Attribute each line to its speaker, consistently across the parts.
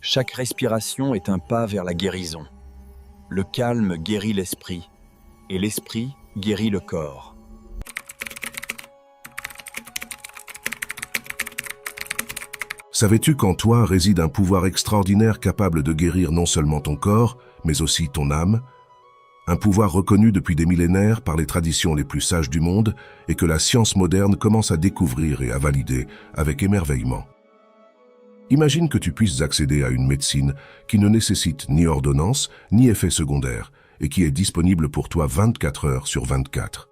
Speaker 1: Chaque respiration est un pas vers la guérison. Le calme guérit l'esprit, et l'esprit guérit le corps.
Speaker 2: Savais-tu qu'en toi réside un pouvoir extraordinaire capable de guérir non seulement ton corps, mais aussi ton âme? Un pouvoir reconnu depuis des millénaires par les traditions les plus sages du monde et que la science moderne commence à découvrir et à valider avec émerveillement. Imagine que tu puisses accéder à une médecine qui ne nécessite ni ordonnance, ni effet secondaire, et qui est disponible pour toi 24 heures sur 24.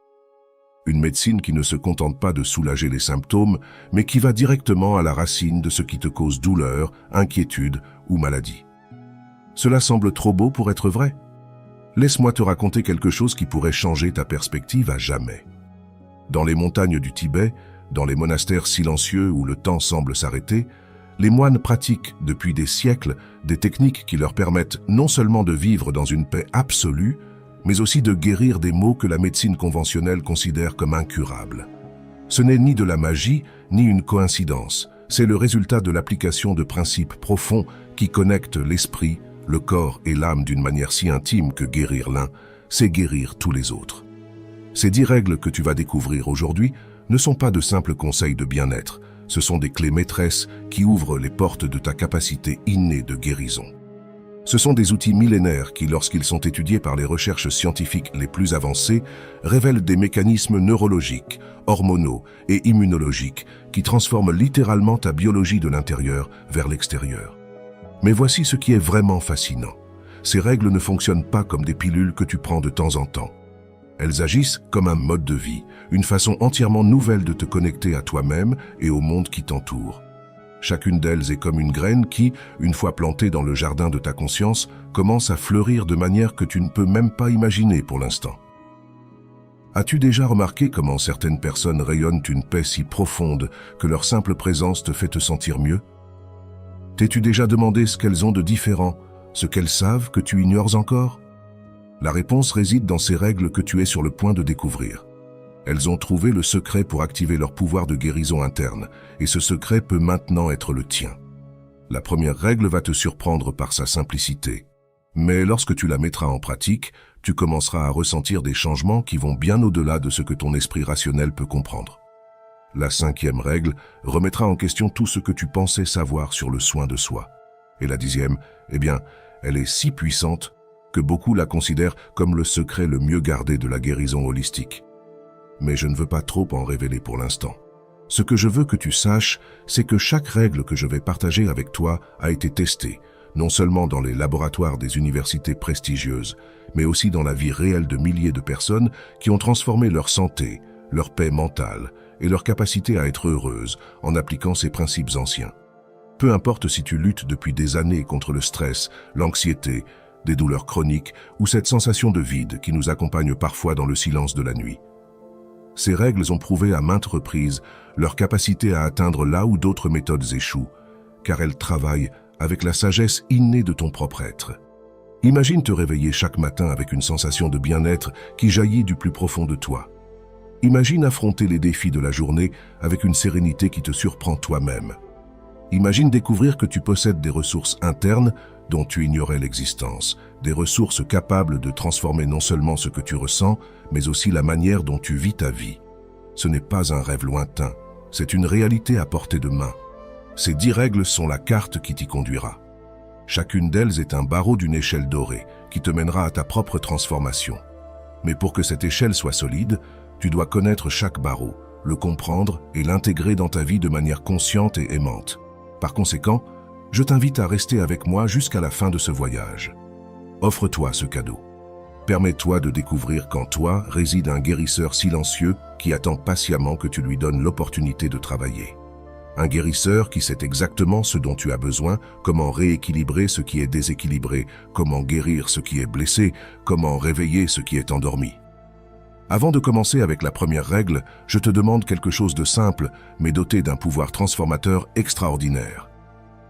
Speaker 2: Une médecine qui ne se contente pas de soulager les symptômes, mais qui va directement à la racine de ce qui te cause douleur, inquiétude ou maladie. Cela semble trop beau pour être vrai? Laisse-moi te raconter quelque chose qui pourrait changer ta perspective à jamais. Dans les montagnes du Tibet, dans les monastères silencieux où le temps semble s'arrêter, les moines pratiquent depuis des siècles des techniques qui leur permettent non seulement de vivre dans une paix absolue, mais aussi de guérir des maux que la médecine conventionnelle considère comme incurables. Ce n'est ni de la magie, ni une coïncidence. C'est le résultat de l'application de principes profonds qui connectent l'esprit, le corps et l'âme d'une manière si intime que guérir l'un, c'est guérir tous les autres. Ces 10 règles que tu vas découvrir aujourd'hui ne sont pas de simples conseils de bien-être, ce sont des clés maîtresses qui ouvrent les portes de ta capacité innée de guérison. Ce sont des outils millénaires qui, lorsqu'ils sont étudiés par les recherches scientifiques les plus avancées, révèlent des mécanismes neurologiques, hormonaux et immunologiques qui transforment littéralement ta biologie de l'intérieur vers l'extérieur. Mais voici ce qui est vraiment fascinant. Ces règles ne fonctionnent pas comme des pilules que tu prends de temps en temps. Elles agissent comme un mode de vie, une façon entièrement nouvelle de te connecter à toi-même et au monde qui t'entoure. Chacune d'elles est comme une graine qui, une fois plantée dans le jardin de ta conscience, commence à fleurir de manière que tu ne peux même pas imaginer pour l'instant. As-tu déjà remarqué comment certaines personnes rayonnent une paix si profonde que leur simple présence te fait te sentir mieux? T'es-tu déjà demandé ce qu'elles ont de différent, ce qu'elles savent que tu ignores encore? La réponse réside dans ces règles que tu es sur le point de découvrir. Elles ont trouvé le secret pour activer leur pouvoir de guérison interne, et ce secret peut maintenant être le tien. La première règle va te surprendre par sa simplicité. Mais lorsque tu la mettras en pratique, tu commenceras à ressentir des changements qui vont bien au-delà de ce que ton esprit rationnel peut comprendre. La 5e règle remettra en question tout ce que tu pensais savoir sur le soin de soi. Et la 10e, eh bien, elle est si puissante que beaucoup la considèrent comme le secret le mieux gardé de la guérison holistique. Mais je ne veux pas trop en révéler pour l'instant. Ce que je veux que tu saches, c'est que chaque règle que je vais partager avec toi a été testée, non seulement dans les laboratoires des universités prestigieuses, mais aussi dans la vie réelle de milliers de personnes qui ont transformé leur santé, leur paix mentale et leur capacité à être heureuses en appliquant ces principes anciens. Peu importe si tu luttes depuis des années contre le stress, l'anxiété, des douleurs chroniques ou cette sensation de vide qui nous accompagne parfois dans le silence de la nuit. Ces règles ont prouvé à maintes reprises leur capacité à atteindre là où d'autres méthodes échouent, car elles travaillent avec la sagesse innée de ton propre être. Imagine te réveiller chaque matin avec une sensation de bien-être qui jaillit du plus profond de toi. Imagine affronter les défis de la journée avec une sérénité qui te surprend toi-même. Imagine découvrir que tu possèdes des ressources internes dont tu ignorais l'existence, des ressources capables de transformer non seulement ce que tu ressens, mais aussi la manière dont tu vis ta vie. Ce n'est pas un rêve lointain, c'est une réalité à portée de main. Ces 10 règles sont la carte qui t'y conduira. Chacune d'elles est un barreau d'une échelle dorée qui te mènera à ta propre transformation. Mais pour que cette échelle soit solide, tu dois connaître chaque barreau, le comprendre et l'intégrer dans ta vie de manière consciente et aimante. Par conséquent, je t'invite à rester avec moi jusqu'à la fin de ce voyage. Offre-toi ce cadeau. Permets-toi de découvrir qu'en toi réside un guérisseur silencieux qui attend patiemment que tu lui donnes l'opportunité de travailler. Un guérisseur qui sait exactement ce dont tu as besoin, comment rééquilibrer ce qui est déséquilibré, comment guérir ce qui est blessé, comment réveiller ce qui est endormi. Avant de commencer avec la première règle, je te demande quelque chose de simple, mais doté d'un pouvoir transformateur extraordinaire.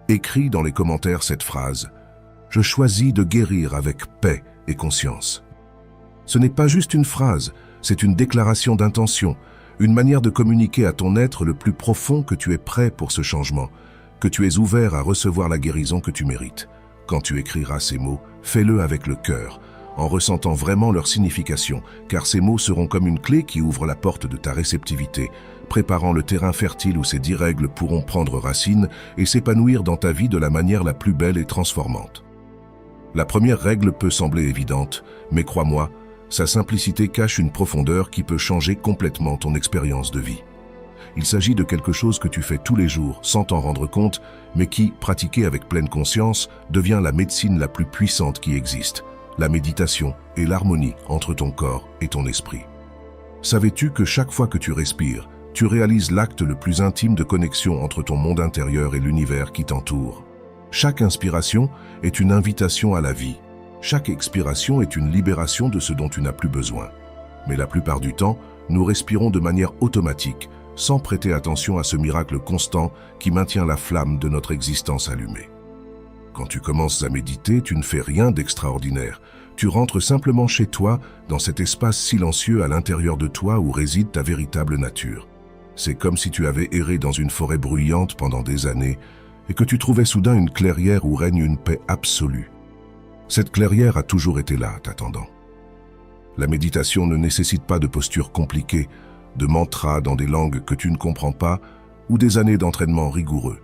Speaker 2: Écris dans les commentaires cette phrase « Je choisis de guérir avec paix et conscience ». Ce n'est pas juste une phrase, c'est une déclaration d'intention, une manière de communiquer à ton être le plus profond que tu es prêt pour ce changement, que tu es ouvert à recevoir la guérison que tu mérites. Quand tu écriras ces mots, fais-le avec le cœur, en ressentant vraiment leur signification, car ces mots seront comme une clé qui ouvre la porte de ta réceptivité, préparant le terrain fertile où ces 10 règles pourront prendre racine et s'épanouir dans ta vie de la manière la plus belle et transformante. La première règle peut sembler évidente, mais crois-moi, sa simplicité cache une profondeur qui peut changer complètement ton expérience de vie. Il s'agit de quelque chose que tu fais tous les jours sans t'en rendre compte, mais qui, pratiqué avec pleine conscience, devient la médecine la plus puissante qui existe, la méditation et l'harmonie entre ton corps et ton esprit. Savais-tu que chaque fois que tu respires, tu réalises l'acte le plus intime de connexion entre ton monde intérieur et l'univers qui t'entoure? Chaque inspiration est une invitation à la vie. Chaque expiration est une libération de ce dont tu n'as plus besoin. Mais la plupart du temps, nous respirons de manière automatique, sans prêter attention à ce miracle constant qui maintient la flamme de notre existence allumée. Quand tu commences à méditer, tu ne fais rien d'extraordinaire. Tu rentres simplement chez toi, dans cet espace silencieux à l'intérieur de toi où réside ta véritable nature. C'est comme si tu avais erré dans une forêt bruyante pendant des années et que tu trouvais soudain une clairière où règne une paix absolue. Cette clairière a toujours été là, t'attendant. La méditation ne nécessite pas de posture compliquée, de mantras dans des langues que tu ne comprends pas ou des années d'entraînement rigoureux.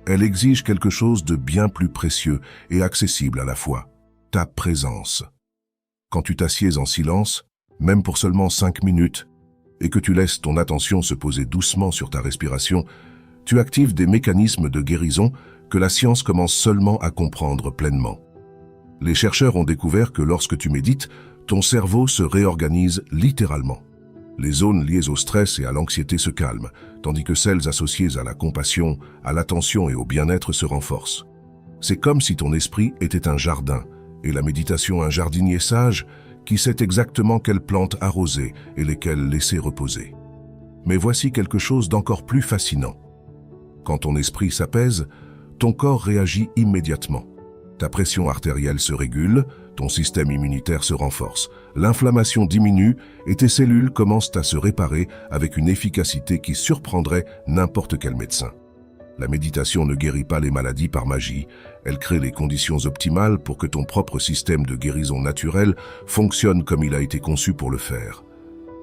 Speaker 2: Elle exige quelque chose de bien plus précieux et accessible à la fois, ta présence. Quand tu t'assieds en silence, même pour seulement 5 minutes, et que tu laisses ton attention se poser doucement sur ta respiration, tu actives des mécanismes de guérison que la science commence seulement à comprendre pleinement. Les chercheurs ont découvert que lorsque tu médites, ton cerveau se réorganise littéralement. Les zones liées au stress et à l'anxiété se calment, tandis que celles associées à la compassion, à l'attention et au bien-être se renforcent. C'est comme si ton esprit était un jardin, et la méditation un jardinier sage qui sait exactement quelles plantes arroser et lesquelles laisser reposer. Mais voici quelque chose d'encore plus fascinant. Quand ton esprit s'apaise, ton corps réagit immédiatement. Ta pression artérielle se régule, ton système immunitaire se renforce, l'inflammation diminue et tes cellules commencent à se réparer avec une efficacité qui surprendrait n'importe quel médecin. La méditation ne guérit pas les maladies par magie, elle crée les conditions optimales pour que ton propre système de guérison naturelle fonctionne comme il a été conçu pour le faire.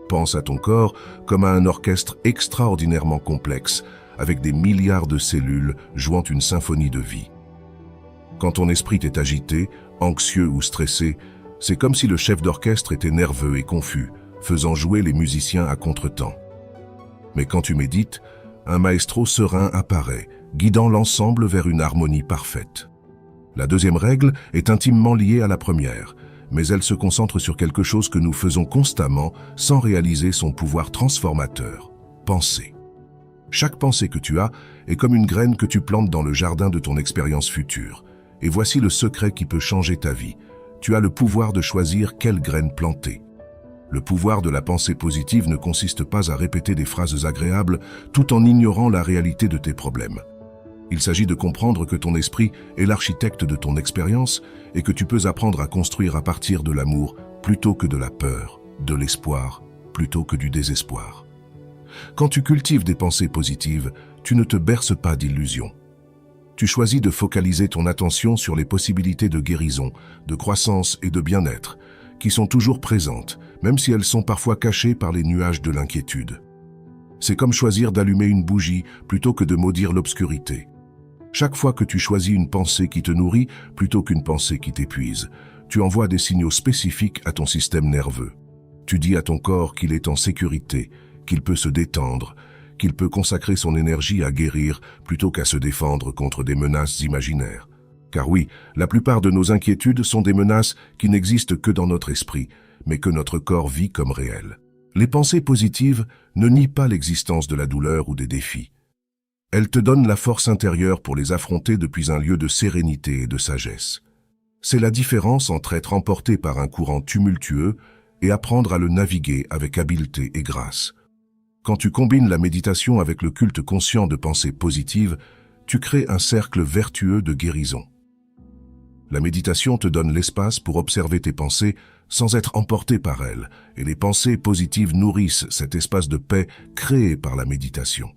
Speaker 2: Pense à ton corps comme à un orchestre extraordinairement complexe, avec des milliards de cellules jouant une symphonie de vie. Quand ton esprit est agité, anxieux ou stressé, c'est comme si le chef d'orchestre était nerveux et confus, faisant jouer les musiciens à contretemps. Mais quand tu médites, un maestro serein apparaît, guidant l'ensemble vers une harmonie parfaite. La deuxième règle est intimement liée à la première, mais elle se concentre sur quelque chose que nous faisons constamment sans réaliser son pouvoir transformateur: penser. Chaque pensée que tu as est comme une graine que tu plantes dans le jardin de ton expérience future. Et voici le secret qui peut changer ta vie. Tu as le pouvoir de choisir quelle graine planter. Le pouvoir de la pensée positive ne consiste pas à répéter des phrases agréables tout en ignorant la réalité de tes problèmes. Il s'agit de comprendre que ton esprit est l'architecte de ton expérience et que tu peux apprendre à construire à partir de l'amour plutôt que de la peur, de l'espoir plutôt que du désespoir. Quand tu cultives des pensées positives, tu ne te berces pas d'illusions. Tu choisis de focaliser ton attention sur les possibilités de guérison, de croissance et de bien-être, qui sont toujours présentes, même si elles sont parfois cachées par les nuages de l'inquiétude. C'est comme choisir d'allumer une bougie plutôt que de maudire l'obscurité. Chaque fois que tu choisis une pensée qui te nourrit plutôt qu'une pensée qui t'épuise, tu envoies des signaux spécifiques à ton système nerveux. Tu dis à ton corps qu'il est en sécurité, qu'il peut se détendre, qu'il peut consacrer son énergie à guérir plutôt qu'à se défendre contre des menaces imaginaires. Car oui, la plupart de nos inquiétudes sont des menaces qui n'existent que dans notre esprit, mais que notre corps vit comme réelles. Les pensées positives ne nient pas l'existence de la douleur ou des défis. Elles te donnent la force intérieure pour les affronter depuis un lieu de sérénité et de sagesse. C'est la différence entre être emporté par un courant tumultueux et apprendre à le naviguer avec habileté et grâce. Quand tu combines la méditation avec le culte conscient de pensées positives, tu crées un cercle vertueux de guérison. La méditation te donne l'espace pour observer tes pensées sans être emporté par elles, et les pensées positives nourrissent cet espace de paix créé par la méditation.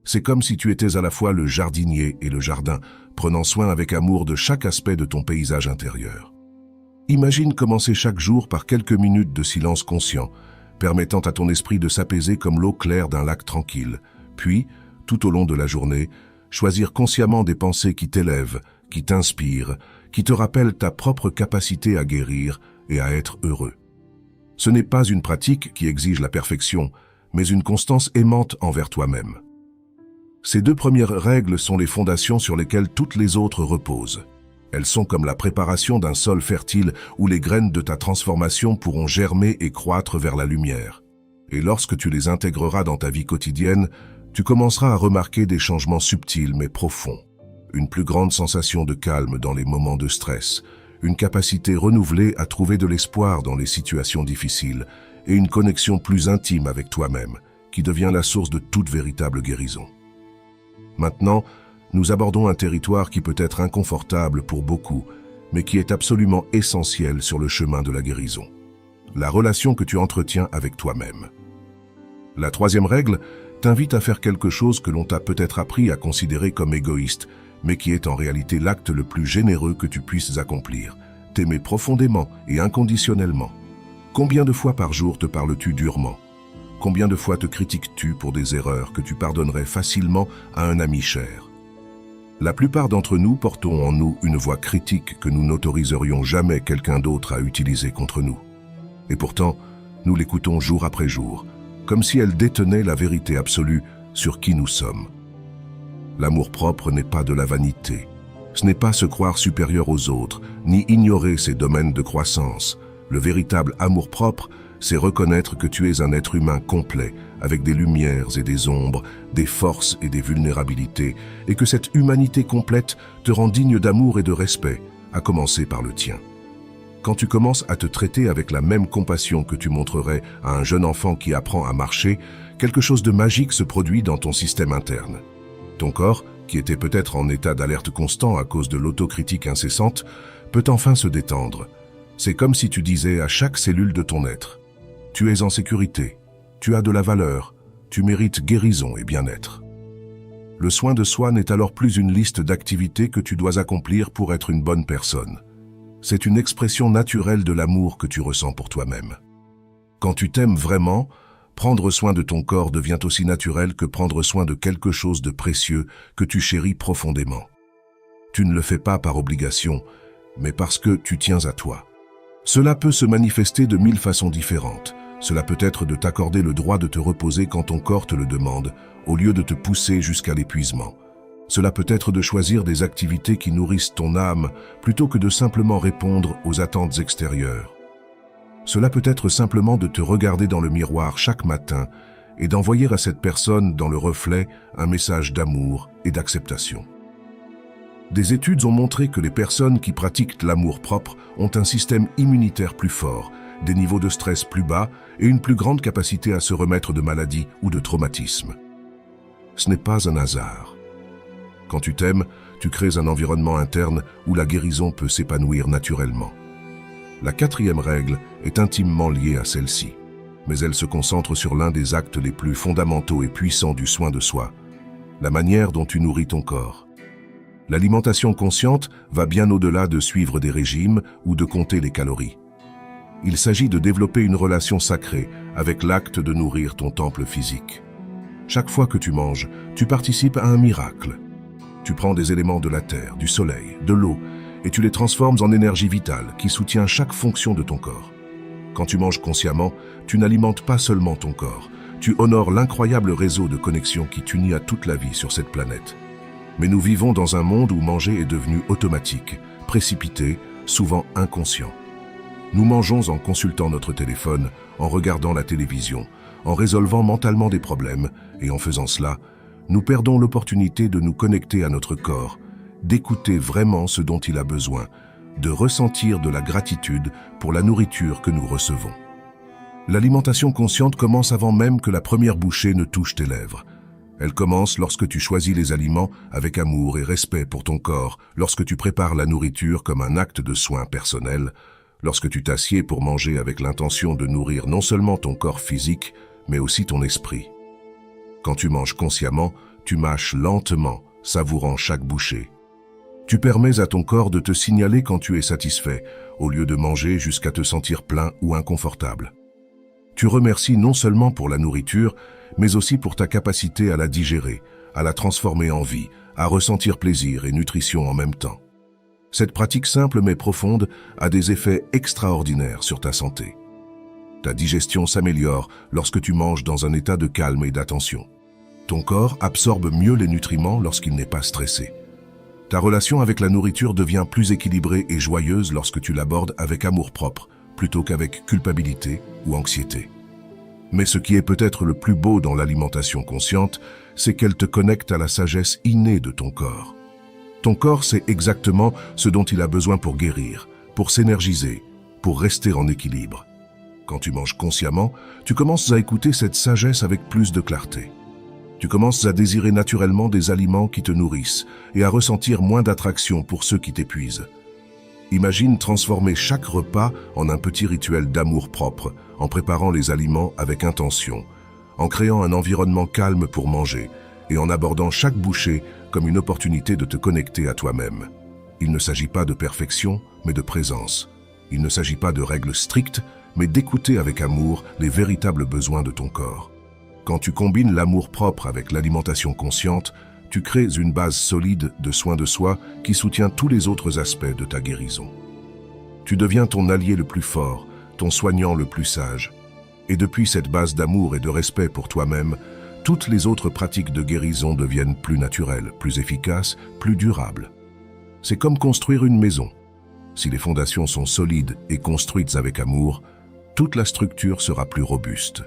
Speaker 2: C'est comme si tu étais à la fois le jardinier et le jardin, prenant soin avec amour de chaque aspect de ton paysage intérieur. Imagine commencer chaque jour par quelques minutes de silence conscient, permettant à ton esprit de s'apaiser comme l'eau claire d'un lac tranquille. Puis, tout au long de la journée, choisir consciemment des pensées qui t'élèvent, qui t'inspirent, qui te rappellent ta propre capacité à guérir et à être heureux. Ce n'est pas une pratique qui exige la perfection, mais une constance aimante envers toi-même. Ces 2 premières règles sont les fondations sur lesquelles toutes les autres reposent. Elles sont comme la préparation d'un sol fertile où les graines de ta transformation pourront germer et croître vers la lumière. Et lorsque tu les intégreras dans ta vie quotidienne, tu commenceras à remarquer des changements subtils mais profonds. Une plus grande sensation de calme dans les moments de stress, une capacité renouvelée à trouver de l'espoir dans les situations difficiles et une connexion plus intime avec toi-même, qui devient la source de toute véritable guérison. Maintenant, nous abordons un territoire qui peut être inconfortable pour beaucoup, mais qui est absolument essentiel sur le chemin de la guérison. La relation que tu entretiens avec toi-même. La 3e règle t'invite à faire quelque chose que l'on t'a peut-être appris à considérer comme égoïste, mais qui est en réalité l'acte le plus généreux que tu puisses accomplir. T'aimer profondément et inconditionnellement. Combien de fois par jour te parles-tu durement? Combien de fois te critiques-tu pour des erreurs que tu pardonnerais facilement à un ami cher? La plupart d'entre nous portons en nous une voix critique que nous n'autoriserions jamais quelqu'un d'autre à utiliser contre nous. Et pourtant, nous l'écoutons jour après jour, comme si elle détenait la vérité absolue sur qui nous sommes. L'amour-propre n'est pas de la vanité. Ce n'est pas se croire supérieur aux autres, ni ignorer ses domaines de croissance. Le véritable amour-propre, c'est reconnaître que tu es un être humain complet, avec des lumières et des ombres, des forces et des vulnérabilités, et que cette humanité complète te rend digne d'amour et de respect, à commencer par le tien. Quand tu commences à te traiter avec la même compassion que tu montrerais à un jeune enfant qui apprend à marcher, quelque chose de magique se produit dans ton système interne. Ton corps, qui était peut-être en état d'alerte constant à cause de l'autocritique incessante, peut enfin se détendre. C'est comme si tu disais à chaque cellule de ton être: tu es en sécurité, tu as de la valeur, tu mérites guérison et bien-être. Le soin de soi n'est alors plus une liste d'activités que tu dois accomplir pour être une bonne personne. C'est une expression naturelle de l'amour que tu ressens pour toi-même. Quand tu t'aimes vraiment, prendre soin de ton corps devient aussi naturel que prendre soin de quelque chose de précieux que tu chéris profondément. Tu ne le fais pas par obligation, mais parce que tu tiens à toi. Cela peut se manifester de 1000 façons différentes. Cela peut être de t'accorder le droit de te reposer quand ton corps te le demande, au lieu de te pousser jusqu'à l'épuisement. Cela peut être de choisir des activités qui nourrissent ton âme, plutôt que de simplement répondre aux attentes extérieures. Cela peut être simplement de te regarder dans le miroir chaque matin et d'envoyer à cette personne dans le reflet un message d'amour et d'acceptation. Des études ont montré que les personnes qui pratiquent l'amour-propre ont un système immunitaire plus fort, des niveaux de stress plus bas et une plus grande capacité à se remettre de maladies ou de traumatismes. Ce n'est pas un hasard. Quand tu t'aimes, tu crées un environnement interne où la guérison peut s'épanouir naturellement. La 4e règle est intimement liée à celle-ci, mais elle se concentre sur l'un des actes les plus fondamentaux et puissants du soin de soi, la manière dont tu nourris ton corps. L'alimentation consciente va bien au-delà de suivre des régimes ou de compter les calories. Il s'agit de développer une relation sacrée avec l'acte de nourrir ton temple physique. Chaque fois que tu manges, tu participes à un miracle. Tu prends des éléments de la terre, du soleil, de l'eau, et tu les transformes en énergie vitale qui soutient chaque fonction de ton corps. Quand tu manges consciemment, tu n'alimentes pas seulement ton corps, tu honores l'incroyable réseau de connexions qui t'unit à toute la vie sur cette planète. Mais nous vivons dans un monde où manger est devenu automatique, précipité, souvent inconscient. Nous mangeons en consultant notre téléphone, en regardant la télévision, en résolvant mentalement des problèmes, et en faisant cela, nous perdons l'opportunité de nous connecter à notre corps, d'écouter vraiment ce dont il a besoin, de ressentir de la gratitude pour la nourriture que nous recevons. L'alimentation consciente commence avant même que la première bouchée ne touche tes lèvres. Elle commence lorsque tu choisis les aliments avec amour et respect pour ton corps, lorsque tu prépares la nourriture comme un acte de soin personnel, lorsque tu t'assieds pour manger avec l'intention de nourrir non seulement ton corps physique, mais aussi ton esprit. Quand tu manges consciemment, Tu mâches lentement, savourant chaque bouchée. Tu permets à ton corps de te signaler quand tu es satisfait, au lieu de manger jusqu'à te sentir plein ou inconfortable. Tu remercies non seulement pour la nourriture, mais aussi pour ta capacité à la digérer, à la transformer en vie, à ressentir plaisir et nutrition en même temps. Cette pratique simple mais profonde a des effets extraordinaires sur ta santé. Ta digestion s'améliore lorsque tu manges dans un état de calme et d'attention. Ton corps absorbe mieux les nutriments lorsqu'il n'est pas stressé. Ta relation avec la nourriture devient plus équilibrée et joyeuse lorsque tu l'abordes avec amour-propre, plutôt qu'avec culpabilité ou anxiété. Mais ce qui est peut-être le plus beau dans l'alimentation consciente, c'est qu'elle te connecte à la sagesse innée de ton corps. Ton corps sait exactement ce dont il a besoin pour guérir, pour s'énergiser, pour rester en équilibre. Quand tu manges consciemment, tu commences à écouter cette sagesse avec plus de clarté. Tu commences à désirer naturellement des aliments qui te nourrissent et à ressentir moins d'attraction pour ceux qui t'épuisent. Imagine transformer chaque repas en un petit rituel d'amour-propre, en préparant les aliments avec intention, en créant un environnement calme pour manger et en abordant chaque bouchée comme une opportunité de te connecter à toi-même. Il ne s'agit pas de perfection, mais de présence. Il ne s'agit pas de règles strictes, mais d'écouter avec amour les véritables besoins de ton corps. Quand tu combines l'amour-propre avec l'alimentation consciente, tu crées une base solide de soins de soi qui soutient tous les autres aspects de ta guérison. Tu deviens ton allié le plus fort, ton soignant le plus sage. Et depuis cette base d'amour et de respect pour toi-même, toutes les autres pratiques de guérison deviennent plus naturelles, plus efficaces, plus durables. C'est comme construire une maison. Si les fondations sont solides et construites avec amour, toute la structure sera plus robuste.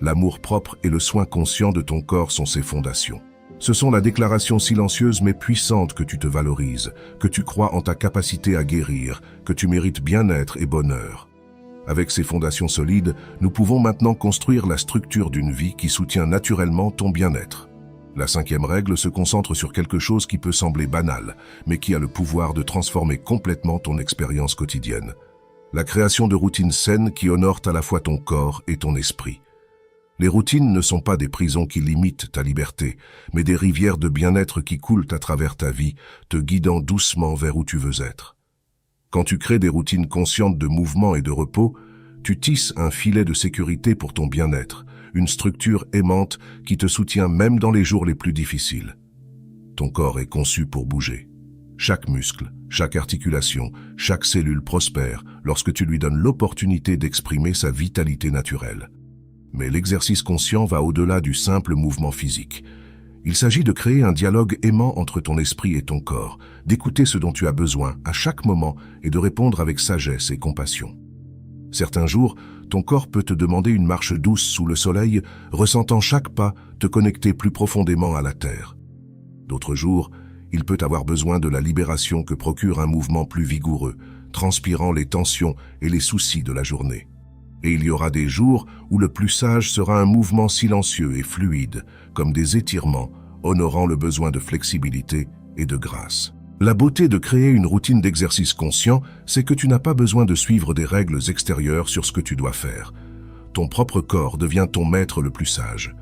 Speaker 2: L'amour-propre et le soin conscient de ton corps sont ses fondations. Ce sont la déclaration silencieuse mais puissante que tu te valorises, que tu crois en ta capacité à guérir, que tu mérites bien-être et bonheur. Avec ces fondations solides, nous pouvons maintenant construire la structure d'une vie qui soutient naturellement ton bien-être. La 5e règle se concentre sur quelque chose qui peut sembler banal, mais qui a le pouvoir de transformer complètement ton expérience quotidienne. La création de routines saines qui honorent à la fois ton corps et ton esprit. Les routines ne sont pas des prisons qui limitent ta liberté, mais des rivières de bien-être qui coulent à travers ta vie, te guidant doucement vers où tu veux être. Quand tu crées des routines conscientes de mouvement et de repos, tu tisses un filet de sécurité pour ton bien-être, une structure aimante qui te soutient même dans les jours les plus difficiles. Ton corps est conçu pour bouger. Chaque muscle, chaque articulation, chaque cellule prospère lorsque tu lui donnes l'opportunité d'exprimer sa vitalité naturelle. Mais l'exercice conscient va au-delà du simple mouvement physique. Il s'agit de créer un dialogue aimant entre ton esprit et ton corps, d'écouter ce dont tu as besoin à chaque moment et de répondre avec sagesse et compassion. Certains jours, ton corps peut te demander une marche douce sous le soleil, ressentant chaque pas te connecter plus profondément à la terre. D'autres jours, il peut avoir besoin de la libération que procure un mouvement plus vigoureux, transpirant les tensions et les soucis de la journée. Et il y aura des jours où le plus sage sera un mouvement silencieux et fluide, comme des étirements, honorant le besoin de flexibilité et de grâce. La beauté de créer une routine d'exercice conscient, c'est que tu n'as pas besoin de suivre des règles extérieures sur ce que tu dois faire. Ton propre corps devient ton maître le plus sage.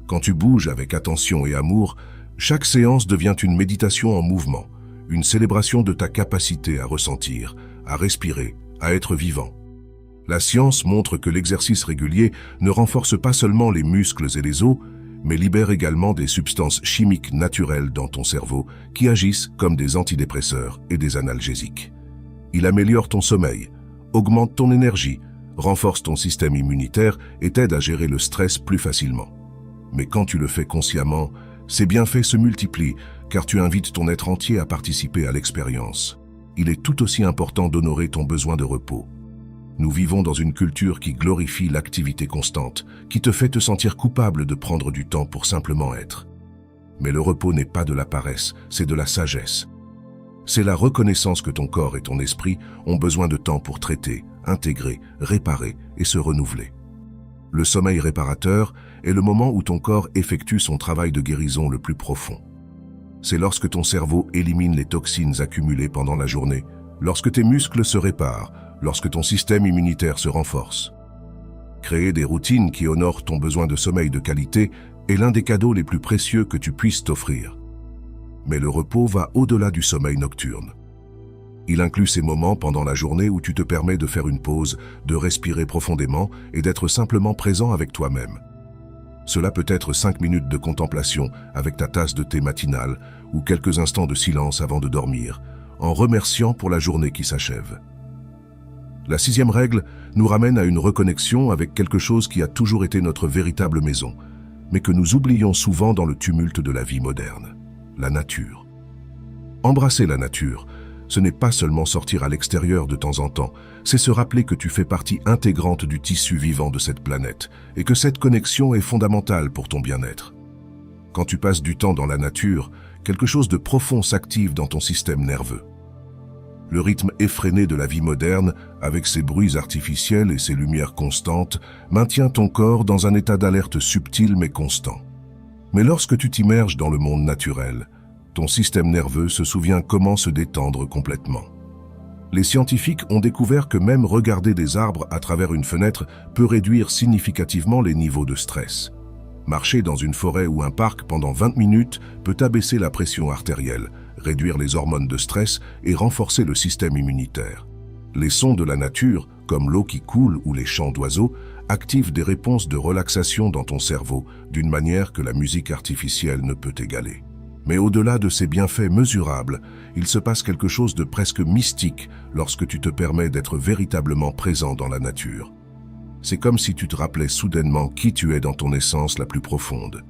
Speaker 2: Quand tu bouges avec attention et amour, chaque séance devient une méditation en mouvement, une célébration de ta capacité à ressentir, à respirer, à être vivant. La science montre que l'exercice régulier ne renforce pas seulement les muscles et les os, mais libère également des substances chimiques naturelles dans ton cerveau qui agissent comme des antidépresseurs et des analgésiques. Il améliore ton sommeil, augmente ton énergie, renforce ton système immunitaire et t'aide à gérer le stress plus facilement. Mais quand tu le fais consciemment, ces bienfaits se multiplient car tu invites ton être entier à participer à l'expérience. Il est tout aussi important d'honorer ton besoin de repos. Nous vivons dans une culture qui glorifie l'activité constante, qui te fait te sentir coupable de prendre du temps pour simplement être. Mais le repos n'est pas de la paresse, c'est de la sagesse. C'est la reconnaissance que ton corps et ton esprit ont besoin de temps pour traiter, intégrer, réparer et se renouveler. Le sommeil réparateur est le moment où ton corps effectue son travail de guérison le plus profond. C'est lorsque ton cerveau élimine les toxines accumulées pendant la journée, lorsque tes muscles se réparent, lorsque ton système immunitaire se renforce. Créer des routines qui honorent ton besoin de sommeil de qualité est l'un des cadeaux les plus précieux que tu puisses t'offrir. Mais le repos va au-delà du sommeil nocturne. Il inclut ces moments pendant la journée où tu te permets de faire une pause, de respirer profondément et d'être simplement présent avec toi-même. Cela peut être 5 minutes de contemplation avec ta tasse de thé matinale ou quelques instants de silence avant de dormir, en remerciant pour la journée qui s'achève. La 6e règle nous ramène à une reconnexion avec quelque chose qui a toujours été notre véritable maison, mais que nous oublions souvent dans le tumulte de la vie moderne, la nature. Embrasser la nature, ce n'est pas seulement sortir à l'extérieur de temps en temps, c'est se rappeler que tu fais partie intégrante du tissu vivant de cette planète et que cette connexion est fondamentale pour ton bien-être. Quand tu passes du temps dans la nature, quelque chose de profond s'active dans ton système nerveux. Le rythme effréné de la vie moderne, avec ses bruits artificiels et ses lumières constantes, maintient ton corps dans un état d'alerte subtil mais constant. Mais lorsque tu t'immerges dans le monde naturel, ton système nerveux se souvient comment se détendre complètement. Les scientifiques ont découvert que même regarder des arbres à travers une fenêtre peut réduire significativement les niveaux de stress. Marcher dans une forêt ou un parc pendant 20 minutes peut abaisser la pression artérielle, réduire les hormones de stress et renforcer le système immunitaire. Les sons de la nature, comme l'eau qui coule ou les chants d'oiseaux, activent des réponses de relaxation dans ton cerveau d'une manière que la musique artificielle ne peut égaler. Mais au-delà de ces bienfaits mesurables, il se passe quelque chose de presque mystique lorsque tu te permets d'être véritablement présent dans la nature. C'est comme si tu te rappelais soudainement qui tu es dans ton essence la plus profonde.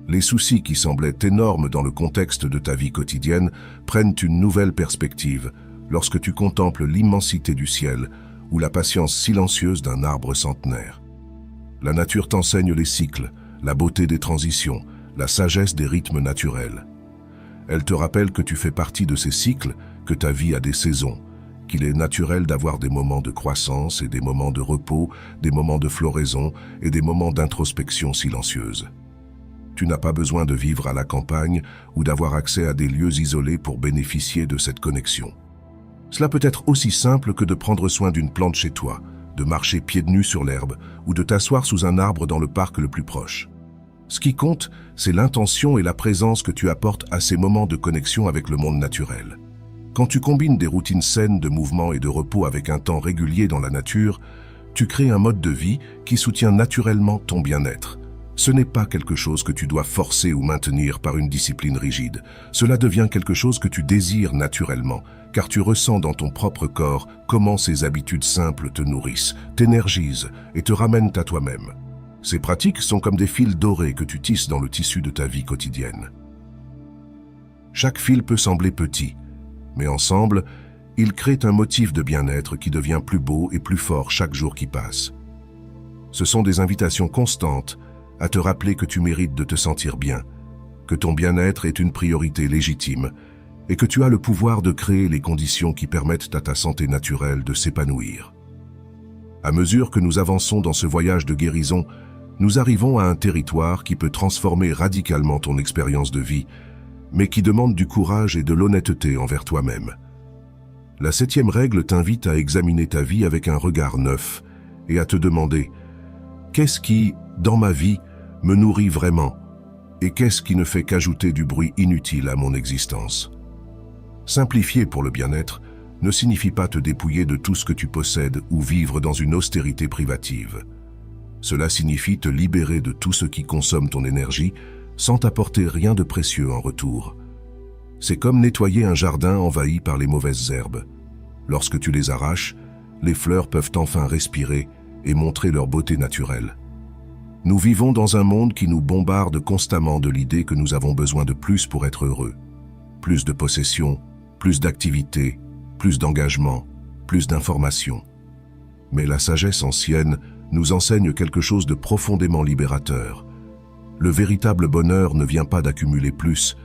Speaker 2: Les soucis qui semblaient énormes dans le contexte de ta vie quotidienne prennent une nouvelle perspective lorsque tu contemples l'immensité du ciel ou la patience silencieuse d'un arbre centenaire. La nature t'enseigne les cycles, la beauté des transitions, la sagesse des rythmes naturels. Elle te rappelle que tu fais partie de ces cycles, que ta vie a des saisons, qu'il est naturel d'avoir des moments de croissance et des moments de repos, des moments de floraison et des moments d'introspection silencieuse. Tu n'as pas besoin de vivre à la campagne ou d'avoir accès à des lieux isolés pour bénéficier de cette connexion. Cela peut être aussi simple que de prendre soin d'une plante chez toi, de marcher pieds nus sur l'herbe ou de t'asseoir sous un arbre dans le parc le plus proche. Ce qui compte, c'est l'intention et la présence que tu apportes à ces moments de connexion avec le monde naturel. Quand tu combines des routines saines de mouvement et de repos avec un temps régulier dans la nature, tu crées un mode de vie qui soutient naturellement ton bien-être. Ce n'est pas quelque chose que tu dois forcer ou maintenir par une discipline rigide. Cela devient quelque chose que tu désires naturellement, car tu ressens dans ton propre corps comment ces habitudes simples te nourrissent, t'énergisent et te ramènent à toi-même. Ces pratiques sont comme des fils dorés que tu tisses dans le tissu de ta vie quotidienne. Chaque fil peut sembler petit, mais ensemble, ils créent un motif de bien-être qui devient plus beau et plus fort chaque jour qui passe. Ce sont des invitations constantes à te rappeler que tu mérites de te sentir bien, que ton bien-être est une priorité légitime et que tu as le pouvoir de créer les conditions qui permettent à ta santé naturelle de s'épanouir. À mesure que nous avançons dans ce voyage de guérison, nous arrivons à un territoire qui peut transformer radicalement ton expérience de vie, mais qui demande du courage et de l'honnêteté envers toi-même. La 7e règle t'invite à examiner ta vie avec un regard neuf et à te demander « Qu'est-ce qui, dans ma vie, me nourrit vraiment et qu'est-ce qui ne fait qu'ajouter du bruit inutile à mon existence ?» Simplifier pour le bien-être ne signifie pas te dépouiller de tout ce que tu possèdes ou vivre dans une austérité privative. Cela signifie te libérer de tout ce qui consomme ton énergie sans t'apporter rien de précieux en retour. C'est comme nettoyer un jardin envahi par les mauvaises herbes. Lorsque tu les arraches, les fleurs peuvent enfin respirer et montrer leur beauté naturelle. Nous vivons dans un monde qui nous bombarde constamment de l'idée que nous avons besoin de plus pour être heureux. Plus de possessions, plus d'activités, plus d'engagement, plus d'informations. Mais la sagesse ancienne nous enseigne quelque chose de profondément libérateur. Le véritable bonheur ne vient pas d'accumuler plus,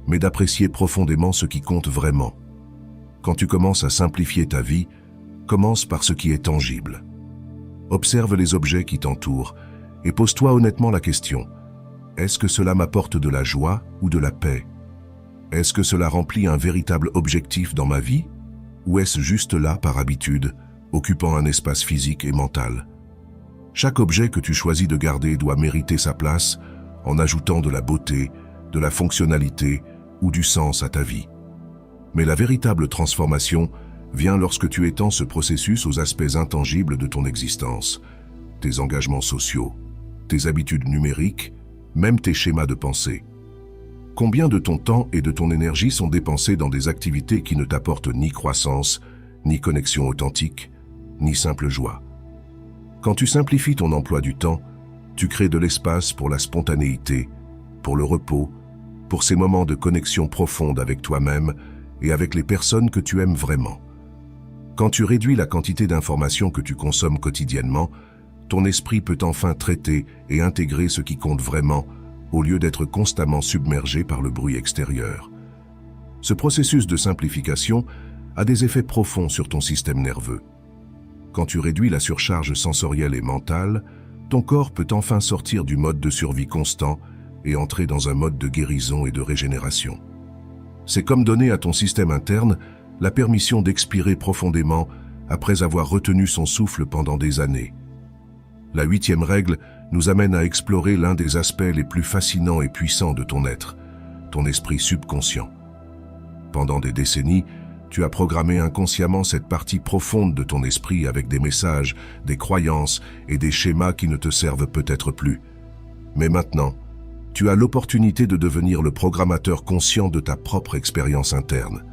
Speaker 2: mais d'apprécier profondément ce qui compte vraiment. Quand tu commences à simplifier ta vie, commence par ce qui est tangible. Observe les objets qui t'entourent et pose-toi honnêtement la question : est-ce que cela m'apporte de la joie ou de la paix ? Est-ce que cela remplit un véritable objectif dans ma vie ? Ou est-ce juste là par habitude, occupant un espace physique et mental ? Chaque objet que tu choisis de garder doit mériter sa place, en ajoutant de la beauté, de la fonctionnalité ou du sens à ta vie. Mais la véritable transformation vient lorsque tu étends ce processus aux aspects intangibles de ton existence, tes engagements sociaux, tes habitudes numériques, même tes schémas de pensée. Combien de ton temps et de ton énergie sont dépensés dans des activités qui ne t'apportent ni croissance, ni connexion authentique, ni simple joie? Quand tu simplifies ton emploi du temps, tu crées de l'espace pour la spontanéité, pour le repos, pour ces moments de connexion profonde avec toi-même et avec les personnes que tu aimes vraiment. Quand tu réduis la quantité d'informations que tu consommes quotidiennement, ton esprit peut enfin traiter et intégrer ce qui compte vraiment, au lieu d'être constamment submergé par le bruit extérieur. Ce processus de simplification a des effets profonds sur ton système nerveux. Quand tu réduis la surcharge sensorielle et mentale, ton corps peut enfin sortir du mode de survie constant et entrer dans un mode de guérison et de régénération. C'est comme donner à ton système interne la permission d'expirer profondément après avoir retenu son souffle pendant des années. La 8e règle nous amène à explorer l'un des aspects les plus fascinants et puissants de ton être, ton esprit subconscient. Pendant des décennies, tu as programmé inconsciemment cette partie profonde de ton esprit avec des messages, des croyances et des schémas qui ne te servent peut-être plus. Mais maintenant, tu as l'opportunité de devenir le programmateur conscient de ta propre expérience interne.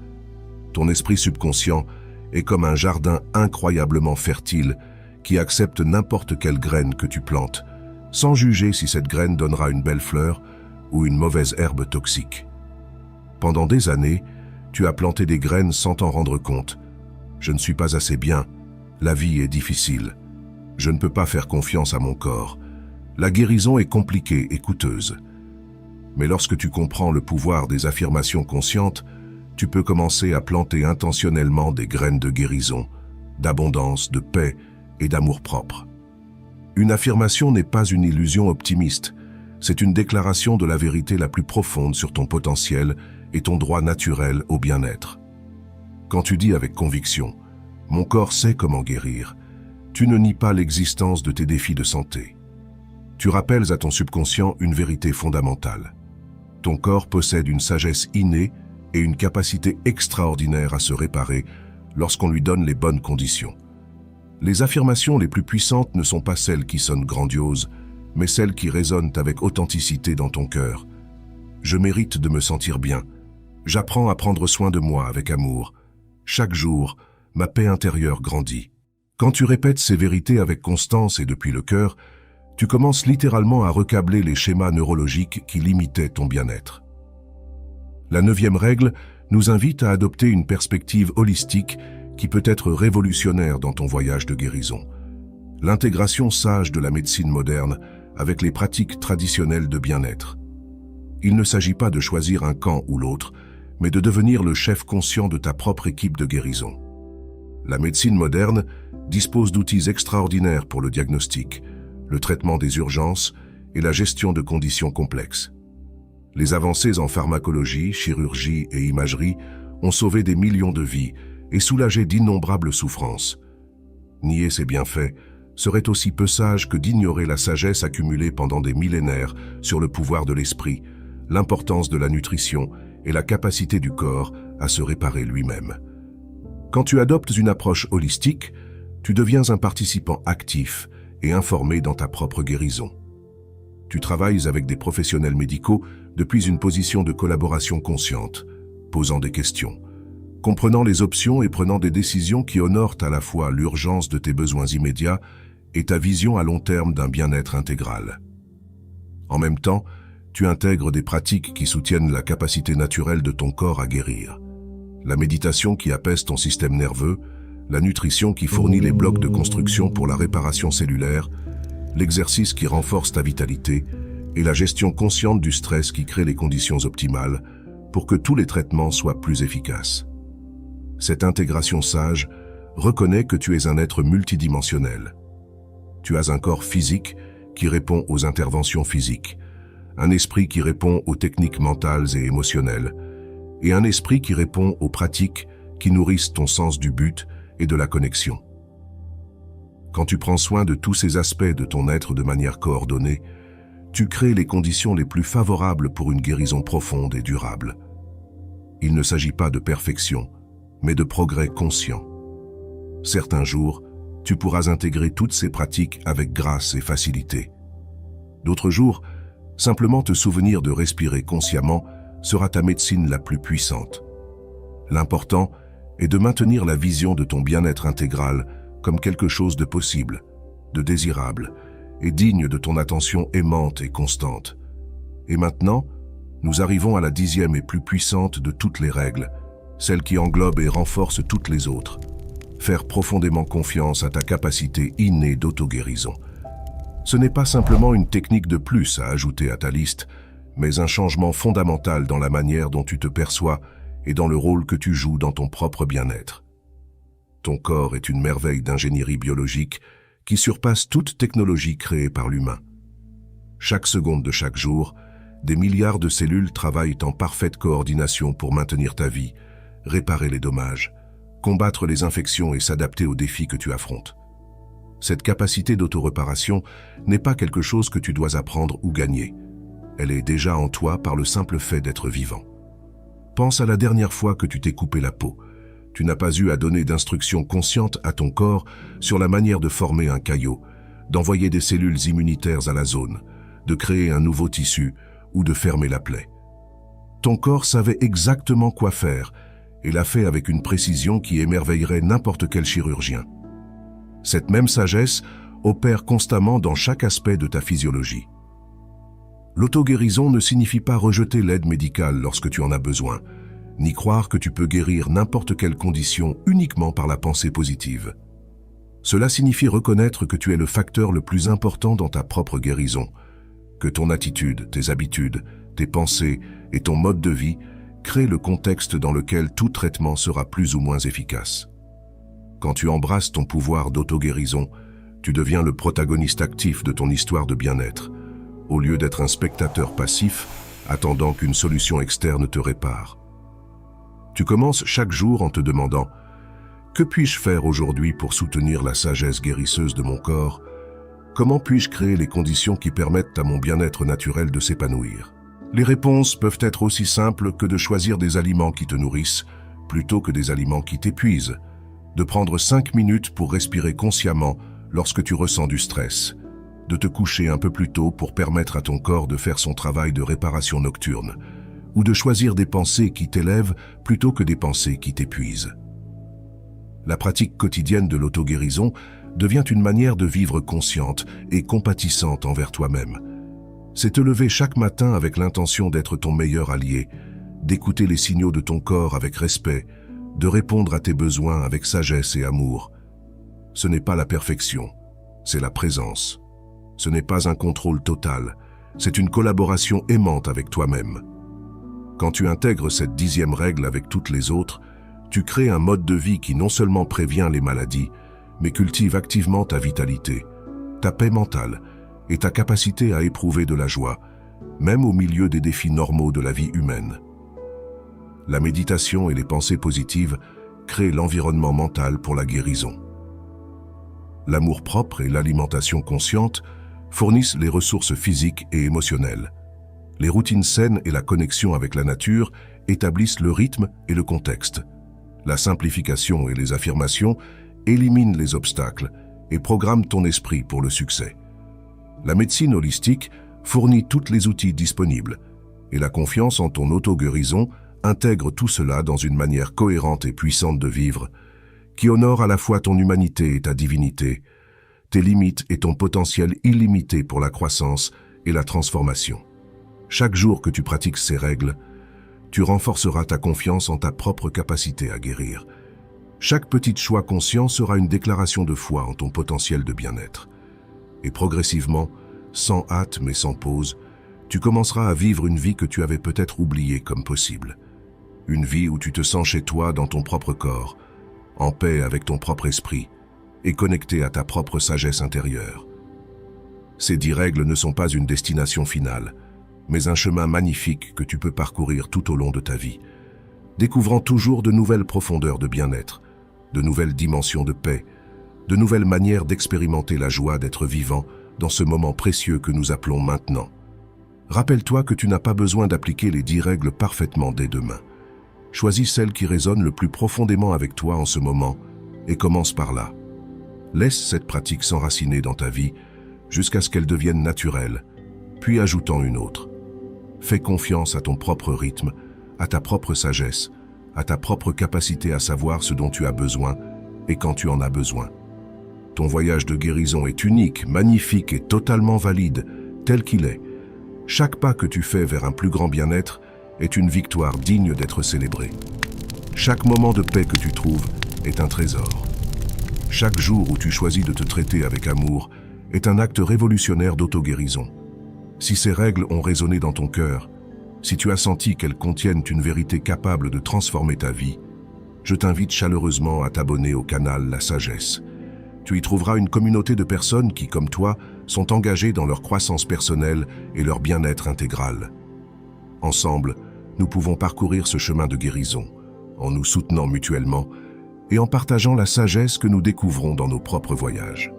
Speaker 2: Ton esprit subconscient est comme un jardin incroyablement fertile qui accepte n'importe quelle graine que tu plantes, sans juger si cette graine donnera une belle fleur ou une mauvaise herbe toxique. Pendant des années, tu as planté des graines sans t'en rendre compte. Je ne suis pas assez bien, la vie est difficile, je ne peux pas faire confiance à mon corps, la guérison est compliquée et coûteuse. Mais lorsque tu comprends le pouvoir des affirmations conscientes, tu peux commencer à planter intentionnellement des graines de guérison, d'abondance, de paix et d'amour-propre. Une affirmation n'est pas une illusion optimiste, c'est une déclaration de la vérité la plus profonde sur ton potentiel et ton droit naturel au bien-être. Quand tu dis avec conviction « Mon corps sait comment guérir », tu ne nies pas l'existence de tes défis de santé. Tu rappelles à ton subconscient une vérité fondamentale. Ton corps possède une sagesse innée et une capacité extraordinaire à se réparer lorsqu'on lui donne les bonnes conditions. Les affirmations les plus puissantes ne sont pas celles qui sonnent grandioses, mais celles qui résonnent avec authenticité dans ton cœur. Je mérite de me sentir bien. J'apprends à prendre soin de moi avec amour. Chaque jour, ma paix intérieure grandit. Quand tu répètes ces vérités avec constance et depuis le cœur, tu commences littéralement à recabler les schémas neurologiques qui limitaient ton bien-être. La 9e règle nous invite à adopter une perspective holistique qui peut être révolutionnaire dans ton voyage de guérison. L'intégration sage de la médecine moderne avec les pratiques traditionnelles de bien-être. Il ne s'agit pas de choisir un camp ou l'autre, mais de devenir le chef conscient de ta propre équipe de guérison. La médecine moderne dispose d'outils extraordinaires pour le diagnostic, le traitement des urgences et la gestion de conditions complexes. Les avancées en pharmacologie, chirurgie et imagerie ont sauvé des millions de vies et soulagé d'innombrables souffrances. Nier ces bienfaits serait aussi peu sage que d'ignorer la sagesse accumulée pendant des millénaires sur le pouvoir de l'esprit, l'importance de la nutrition et la capacité du corps à se réparer lui-même. Quand tu adoptes une approche holistique, tu deviens un participant actif et informé dans ta propre guérison. Tu travailles avec des professionnels médicaux depuis une position de collaboration consciente, posant des questions, comprenant les options et prenant des décisions qui honorent à la fois l'urgence de tes besoins immédiats et ta vision à long terme d'un bien-être intégral. En même temps, tu intègres des pratiques qui soutiennent la capacité naturelle de ton corps à guérir. La méditation qui apaise ton système nerveux, la nutrition qui fournit les blocs de construction pour la réparation cellulaire, l'exercice qui renforce ta vitalité et la gestion consciente du stress qui crée les conditions optimales pour que tous les traitements soient plus efficaces. Cette intégration sage reconnaît que tu es un être multidimensionnel. Tu as un corps physique qui répond aux interventions physiques, un esprit qui répond aux techniques mentales et émotionnelles, et un esprit qui répond aux pratiques qui nourrissent ton sens du but et de la connexion. Quand tu prends soin de tous ces aspects de ton être de manière coordonnée, tu crées les conditions les plus favorables pour une guérison profonde et durable. Il ne s'agit pas de perfection, mais de progrès conscient. Certains jours, tu pourras intégrer toutes ces pratiques avec grâce et facilité. D'autres jours, simplement te souvenir de respirer consciemment sera ta médecine la plus puissante. L'important est de maintenir la vision de ton bien-être intégral comme quelque chose de possible, de désirable et digne de ton attention aimante et constante. Et maintenant, nous arrivons à la 10e et plus puissante de toutes les règles, celle qui englobe et renforce toutes les autres. Faire profondément confiance à ta capacité innée d'auto-guérison. Ce n'est pas simplement une technique de plus à ajouter à ta liste, mais un changement fondamental dans la manière dont tu te perçois et dans le rôle que tu joues dans ton propre bien-être. Ton corps est une merveille d'ingénierie biologique qui surpasse toute technologie créée par l'humain. Chaque seconde de chaque jour, des milliards de cellules travaillent en parfaite coordination pour maintenir ta vie, réparer les dommages, combattre les infections et s'adapter aux défis que tu affrontes. Cette capacité d'auto-réparation n'est pas quelque chose que tu dois apprendre ou gagner. Elle est déjà en toi par le simple fait d'être vivant. Pense à la dernière fois que tu t'es coupé la peau. Tu n'as pas eu à donner d'instructions conscientes à ton corps sur la manière de former un caillot, d'envoyer des cellules immunitaires à la zone, de créer un nouveau tissu ou de fermer la plaie. Ton corps savait exactement quoi faire et l'a fait avec une précision qui émerveillerait n'importe quel chirurgien. Cette même sagesse opère constamment dans chaque aspect de ta physiologie. L'auto-guérison ne signifie pas rejeter l'aide médicale lorsque tu en as besoin, ni croire que tu peux guérir n'importe quelle condition uniquement par la pensée positive. Cela signifie reconnaître que tu es le facteur le plus important dans ta propre guérison, que ton attitude, tes habitudes, tes pensées et ton mode de vie créent le contexte dans lequel tout traitement sera plus ou moins efficace. Quand tu embrasses ton pouvoir d'auto-guérison, tu deviens le protagoniste actif de ton histoire de bien-être, au lieu d'être un spectateur passif, attendant qu'une solution externe te répare. Tu commences chaque jour en te demandant « Que puis-je faire aujourd'hui pour soutenir la sagesse guérisseuse de mon corps ? Comment puis-je créer les conditions qui permettent à mon bien-être naturel de s'épanouir ?» Les réponses peuvent être aussi simples que de choisir des aliments qui te nourrissent, plutôt que des aliments qui t'épuisent, de prendre 5 minutes pour respirer consciemment lorsque tu ressens du stress, de te coucher un peu plus tôt pour permettre à ton corps de faire son travail de réparation nocturne, ou de choisir des pensées qui t'élèvent plutôt que des pensées qui t'épuisent. La pratique quotidienne de l'auto-guérison devient une manière de vivre consciente et compatissante envers toi-même. C'est te lever chaque matin avec l'intention d'être ton meilleur allié, d'écouter les signaux de ton corps avec respect, de répondre à tes besoins avec sagesse et amour. Ce n'est pas la perfection, c'est la présence. Ce n'est pas un contrôle total, c'est une collaboration aimante avec toi-même. Quand tu intègres cette 10e règle avec toutes les autres, tu crées un mode de vie qui non seulement prévient les maladies, mais cultive activement ta vitalité, ta paix mentale et ta capacité à éprouver de la joie, même au milieu des défis normaux de la vie humaine. La méditation et les pensées positives créent l'environnement mental pour la guérison. L'amour-propre et l'alimentation consciente fournissent les ressources physiques et émotionnelles. Les routines saines et la connexion avec la nature établissent le rythme et le contexte. La simplification et les affirmations éliminent les obstacles et programment ton esprit pour le succès. La médecine holistique fournit tous les outils disponibles et la confiance en ton auto-guérison intègre tout cela dans une manière cohérente et puissante de vivre qui honore à la fois ton humanité et ta divinité, tes limites et ton potentiel illimité pour la croissance et la transformation. Chaque jour que tu pratiques ces règles, tu renforceras ta confiance en ta propre capacité à guérir. Chaque petit choix conscient sera une déclaration de foi en ton potentiel de bien-être. Et progressivement, sans hâte mais sans pause, tu commenceras à vivre une vie que tu avais peut-être oubliée comme possible. Une vie où tu te sens chez toi dans ton propre corps, en paix avec ton propre esprit et connecté à ta propre sagesse intérieure. Ces 10 règles ne sont pas une destination finale, mais un chemin magnifique que tu peux parcourir tout au long de ta vie, découvrant toujours de nouvelles profondeurs de bien-être, de nouvelles dimensions de paix, de nouvelles manières d'expérimenter la joie d'être vivant dans ce moment précieux que nous appelons maintenant. Rappelle-toi que tu n'as pas besoin d'appliquer les 10 règles parfaitement dès demain. Choisis celle qui résonne le plus profondément avec toi en ce moment et commence par là. Laisse cette pratique s'enraciner dans ta vie jusqu'à ce qu'elle devienne naturelle, puis ajoute-en une autre. Fais confiance à ton propre rythme, à ta propre sagesse, à ta propre capacité à savoir ce dont tu as besoin et quand tu en as besoin. Ton voyage de guérison est unique, magnifique et totalement valide, tel qu'il est. Chaque pas que tu fais vers un plus grand bien-être est une victoire digne d'être célébrée. Chaque moment de paix que tu trouves est un trésor. Chaque jour où tu choisis de te traiter avec amour est un acte révolutionnaire d'auto-guérison. Si ces règles ont résonné dans ton cœur, si tu as senti qu'elles contiennent une vérité capable de transformer ta vie, je t'invite chaleureusement à t'abonner au canal La Sagesse. Tu y trouveras une communauté de personnes qui, comme toi, sont engagées dans leur croissance personnelle et leur bien-être intégral. Ensemble, nous pouvons parcourir ce chemin de guérison, en nous soutenant mutuellement et en partageant la sagesse que nous découvrons dans nos propres voyages.